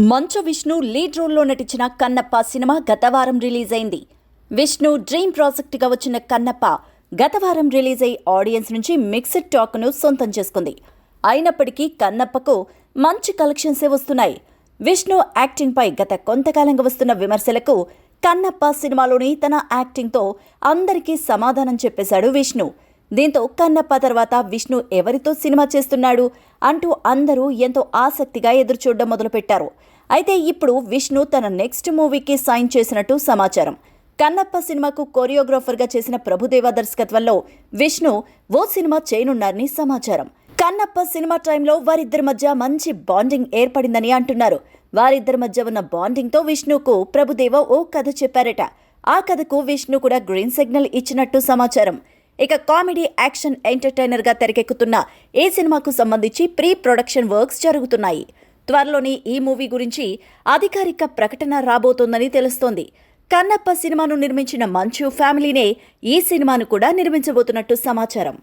Manchu Vishnu lead రోల్లో నటించిన Kannappa cinema గత వారం రిలీజ్ అయింది. విష్ణు డ్రీమ్ ప్రాజెక్టుగా వచ్చిన కన్నప్ప గత వారం రిలీజ్ అయి ఆడియన్స్ నుంచి మిక్స్డ్ టాక్ను సొంతం చేసుకుంది. అయినప్పటికీ కన్నప్పకు మంచి కలెక్షన్సే వస్తున్నాయి. విష్ణు యాక్టింగ్పై గత కొంతకాలంగా వస్తున్న విమర్శలకు కన్నప్ప సినిమాలోని తన యాక్టింగ్తో అందరికీ సమాధానం చెప్పేశాడు విష్ణు. దీంతో కన్నప్ప తర్వాత విష్ణు ఎవరితో సినిమా చేస్తున్నాడు అంటూ అందరూ ఎంతో ఆసక్తిగా ఎదురుచూడడం మొదలుపెట్టారు. అయితే ఇప్పుడు విష్ణు తన నెక్స్ట్ మూవీకి సైన్ చేసినట్టు సమాచారం. కన్నప్ప సినిమాకు కొరియోగ్రాఫర్గా చేసిన ప్రభుదేవా దర్శకత్వంలో విష్ణు ఓ సినిమా చేయనున్నారని సమాచారం. కన్నప్ప సినిమా టైంలో వారిద్దరి మధ్య మంచి బాండింగ్ ఏర్పడిందని అంటున్నారు. వారిద్దరి మధ్య ఉన్న బాండింగ్తో విష్ణుకు ప్రభుదేవా ఓ కథ చెప్పారట. ఆ కథకు విష్ణు కూడా గ్రీన్ సిగ్నల్ ఇచ్చినట్టు సమాచారం. ఇక కామెడీ యాక్షన్ ఎంటర్టైనర్గా తెరకెక్కుతున్న ఈ సినిమాకు సంబంధించి ప్రీ ప్రొడక్షన్ వర్క్స్ జరుగుతున్నాయి. త్వరలోనే ఈ మూవీ గురించి అధికారిక ప్రకటన రాబోతోందని తెలుస్తోంది. కన్నప్ప సినిమాను నిర్మించిన మంచు ఫ్యామిలీనే ఈ సినిమాను కూడా నిర్మించబోతున్నట్టు సమాచారం.